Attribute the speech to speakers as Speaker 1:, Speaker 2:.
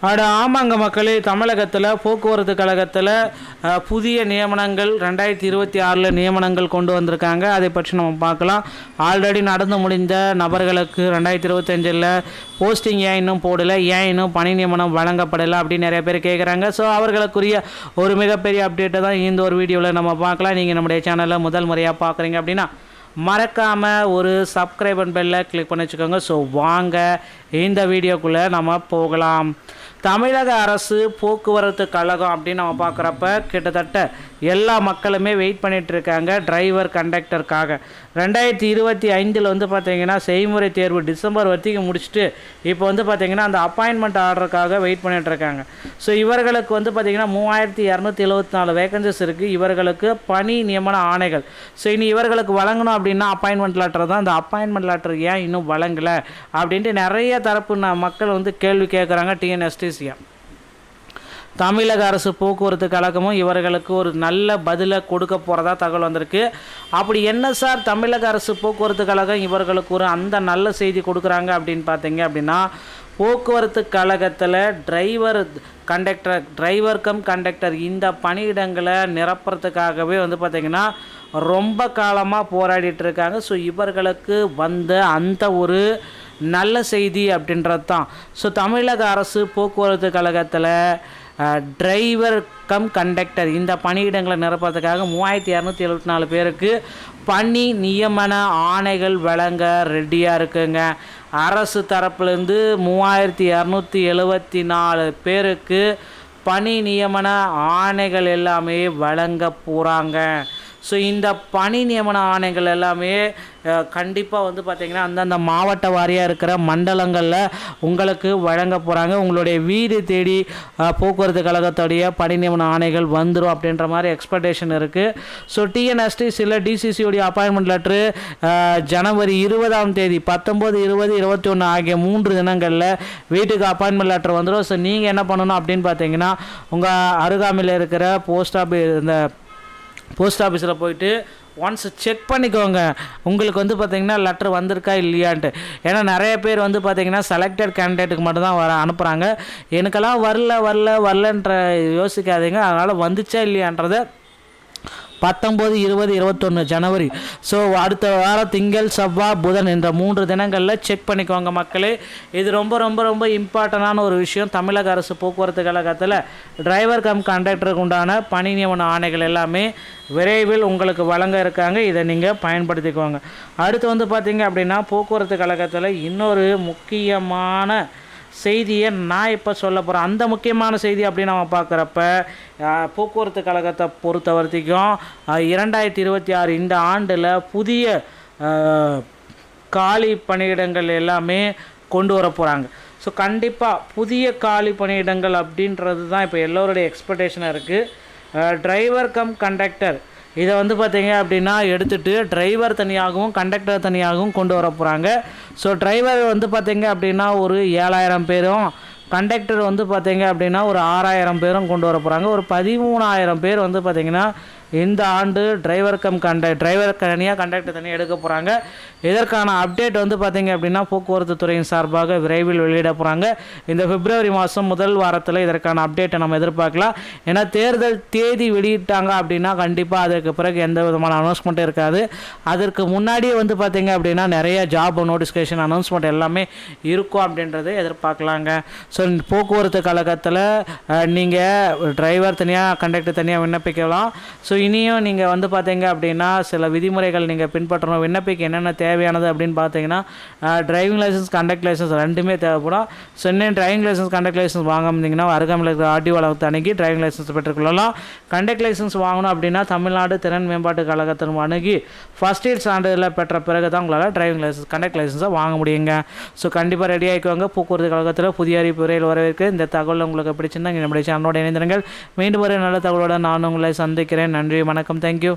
Speaker 1: ஆமாங்க மக்களே, தமிழகத்தில் போக்குவரத்து கழகத்தில் புதிய நியமனங்கள் 2026 நியமனங்கள் கொண்டு வந்திருக்காங்க. அதை பற்றி நம்ம பார்க்கலாம். ஆல்ரெடி நடந்து முடிந்த நபர்களுக்கு 2025 போஸ்டிங் ஏன் இன்னும் போடலை, ஏன் இன்னும் பணி நியமனம் வழங்கப்படலை அப்படின்னு நிறைய பேர் கேட்குறாங்க. ஸோ அவர்களுக்குரிய ஒரு மிகப்பெரிய அப்டேட்டை தான் இந்த ஒரு வீடியோவில் நம்ம பார்க்கலாம். நீங்கள் நம்முடைய சேனலில் முதல் முறையாக பார்க்குறீங்க அப்படின்னா மறக்காமல் ஒரு சப்ஸ்கிரைப் அண்ட் பெல்லை கிளிக் பண்ணி வச்சுக்கோங்க. ஸோ வாங்க இந்த வீடியோக்குள்ளே நம்ம போகலாம். தமிழக அரசு போக்குவரத்து கழகம் அப்படின்னு நம்ம பார்க்குறப்ப கிட்டத்தட்ட எல்லா மக்களுமே வெயிட் பண்ணிகிட்டு இருக்காங்க டிரைவர் கண்டக்டருக்காக. 2025 வந்து பார்த்திங்கன்னா செய்முறை தேர்வு டிசம்பர் வரைக்கும் முடிச்சுட்டு இப்போ வந்து பார்த்திங்கன்னா அந்த அப்பாயின்மெண்ட் ஆர்டருக்காக வெயிட் பண்ணிகிட்ருக்காங்க. ஸோ இவர்களுக்கு வந்து பார்த்திங்கன்னா 3274 வேகன்சிஸ் இருக்குது. இவர்களுக்கு பணி நியமன ஆணைகள். ஸோ இனி இவர்களுக்கு வழங்கணும் அப்படின்னா அப்பாயின்மெண்ட் லெட்டர் தான். அந்த அப்பாயின்மெண்ட் லெட்டர் ஏன் இன்னும் வழங்கலை அப்படின்ட்டு நிறைய தரப்பு மக்கள் வந்து கேள்வி கேட்குறாங்க. டிஎன்எஸ்டிசியை தமிழக அரசு போக்குவரத்து கழகமும் இவர்களுக்கு ஒரு நல்ல பதிலை கொடுக்க போகிறதா தகவல் வந்திருக்கு. அப்படி என்ன சார் தமிழக அரசு போக்குவரத்து கழகம் இவர்களுக்கு ஒரு அந்த நல்ல செய்தி கொடுக்குறாங்க அப்படின்னு பார்த்தீங்க அப்படின்னா, போக்குவரத்து கழகத்தில் டிரைவர் கம் கண்டக்டர் இந்த பணியிடங்களை நிரப்புறதுக்காகவே வந்து பார்த்திங்கன்னா ரொம்ப காலமாக போராடிட்டு இருக்காங்க. ஸோ இவர்களுக்கு வந்த அந்த ஒரு நல்ல செய்தி அப்படின்றது தான். ஸோ தமிழக அரசு போக்குவரத்து கழகத்தில் டிரைவர் கம் கண்டக்டர் இந்த பணியிடங்களை நிரப்புறதுக்காக 3274 பேருக்கு பணி நியமன ஆணைகள் வழங்க ரெடியாக இருக்குங்க. அரசு தரப்புலேருந்து 3274 பேருக்கு பணி நியமன ஆணைகள் எல்லாமே வழங்க போகிறாங்க. ஸோ இந்த பணி நியமன ஆணைகள் எல்லாமே கண்டிப்பாக வந்து பார்த்திங்கன்னா அந்தந்த மாவட்ட வாரியாக இருக்கிற மண்டலங்களில் உங்களுக்கு வழங்க போகிறாங்க. உங்களுடைய வீடு தேடி போக்குவரத்து கழகத்துடைய பணி நியமன ஆணைகள் வந்துடும் அப்படின்ற மாதிரி எக்ஸ்பெக்டேஷன் இருக்குது. ஸோ டிஎன்எஸ்டி சில டிசிசியோடைய அப்பாயின்மெண்ட் லெட்ரு ஜனவரி 20ஆம் தேதி 19, 20, 21 ஆகிய 3 தினங்களில் வீட்டுக்கு அப்பாயின்மெண்ட் லெட்டர் வந்துடும். ஸோ நீங்கள் என்ன பண்ணணும் அப்படின்னு பார்த்தீங்கன்னா உங்கள் அருகாமையில் இருக்கிற போஸ்ட் ஆஃபீஸில் போயிட்டு ஒன்ஸ் செக் பண்ணிக்கோங்க உங்களுக்கு வந்து பார்த்திங்கன்னா லெட்டர் வந்திருக்கா இல்லையான்ட்டு. ஏன்னா நிறைய பேர் வந்து பார்த்திங்கன்னா செலக்டட் கேண்டிடேட்டுக்கு மட்டும்தான் அனுப்புகிறாங்க. எனக்கெல்லாம் வரலன்ற யோசிக்காதீங்க. அதனால் வந்துச்சா இல்லையான்றதை 19, 20, 21 ஜனவரி ஸோ அடுத்த வாரம் திங்கள், செவ்வாய், புதன் என்ற 3 தினங்களில் செக் பண்ணிக்கோங்க மக்களே. இது ரொம்ப ரொம்ப ரொம்ப இம்பார்ட்டண்டான ஒரு விஷயம். தமிழக அரசு போக்குவரத்து கழகத்தில் டிரைவர் கம் கண்டக்டருக்கு உண்டான பணி நியமன ஆணைகள் எல்லாமே விரைவில் உங்களுக்கு வழங்க இருக்காங்க. இதை நீங்கள் பயன்படுத்திக்கோங்க. அடுத்து வந்து பார்த்திங்க அப்படின்னா போக்குவரத்து கழகத்தில் இன்னொரு முக்கியமான செய்தியை நான் இப்போ சொல்ல போகிறேன். அந்த முக்கியமான செய்தி அப்படின்னு நம்ம பார்க்குறப்ப போக்குவரத்து கழகத்தை பொறுத்த வரைக்கும் 2026 இந்த ஆண்டில் புதிய காலி பணியிடங்கள் எல்லாமே கொண்டு வர போகிறாங்க. ஸோ கண்டிப்பாக புதிய காலி பணியிடங்கள் அப்படின்றது தான் இப்போ எல்லோருடைய எக்ஸ்பெக்டேஷனாக இருக்குது. டிரைவர் கம் கண்டக்டர் இதை வந்து பார்த்திங்க அப்படின்னா எடுத்துகிட்டு டிரைவர் தனியாகவும் கண்டக்டர் தனியாகவும் கொண்டு வர போகிறாங்க. ஸோ டிரைவர் வந்து பார்த்திங்க அப்படின்னா ஒரு 7000 பேரும், கண்டக்டர் வந்து பார்த்திங்க அப்படின்னா ஒரு 6000 பேரும் கொண்டு வர போகிறாங்க. ஒரு 13000 பேர் வந்து பார்த்திங்கன்னா இந்த ஆண்டு டிரைவர் தனியாக கண்டக்டர் தனியாக எடுக்க போகிறாங்க. இதற்கான அப்டேட் வந்து பார்த்திங்க அப்படின்னா போக்குவரத்து துறையின் சார்பாக விரைவில் வெளியிட போகிறாங்க. இந்த பிப்ரவரி மாதம் முதல் வாரத்தில் இதற்கான அப்டேட்டை நம்ம எதிர்பார்க்கலாம். ஏன்னா தேர்தல் தேதி வெளியிட்டாங்க அப்படின்னா கண்டிப்பாக அதற்கு பிறகு எந்த விதமான அனௌன்ஸ்மெண்ட்டும் இருக்காது. அதற்கு முன்னாடியே வந்து பார்த்திங்க அப்படின்னா நிறைய ஜாப் நோட்டிஃபிகேஷன் அனௌன்ஸ்மெண்ட் எல்லாமே இருக்கும் அப்படின்றத எதிர்பார்க்கலாங்க. ஸோ போக்குவரத்து கழகத்தில் நீங்கள் டிரைவர் தனியாக கண்டக்டர் தனியாக விண்ணப்பிக்கலாம். ஸோ இனியும் நீங்கள் வந்து பார்த்தீங்க அப்படின்னா சில விதிமுறைகள் நீங்கள் பின்பற்றணும். விண்ணப்பிக்க என்னென்ன தேவையானது அப்படின்னு பார்த்தீங்கன்னா டிரைவிங் லைசன்ஸ், கண்டக்ட் லைசன்ஸ் ரெண்டுமே தேவைப்படும். ஸோ இன்னும் டிரைவிங் லைசன்ஸ், கண்டக்ட் லைசன்ஸ் வாங்கினீங்கன்னா அருகாமையில் இருக்கிற ஆர்டிஓ அலுவலகத்தை அணுகி டிரைவிங் லைசன்ஸ் பெற்றுக்கொள்ளலாம். கண்டக்ட் லைசன்ஸ் வாங்கணும் அப்படின்னா தமிழ்நாடு திறன் மேம்பாட்டு கழகத்தின் அணுகி ஃபர்ஸ்ட் எய்ட் சான்றிதழ் பெற்ற பிறகு தான் உங்களால் டிரைவிங் லைசன்ஸ், கண்டக்ட் லைசன்ஸை வாங்க முடியுங்க. ஸோ கண்டிப்பாக ரெடி ஆகிக்குவாங்க. போக்குவரத்து கழகத்தில் புதிய அறிவிப்பு விரைவில் வரவேற்கு. இந்த தகவல் உங்களுக்கு பிடிச்சிருந்தா நம்முடைய சேனலோட இணைந்திருங்கள். மீண்டும் ஒரு நல்ல தகவலோடு நான் உங்களை சந்திக்கிறேன். நன்றி, வணக்கம், தேங்க்யூ.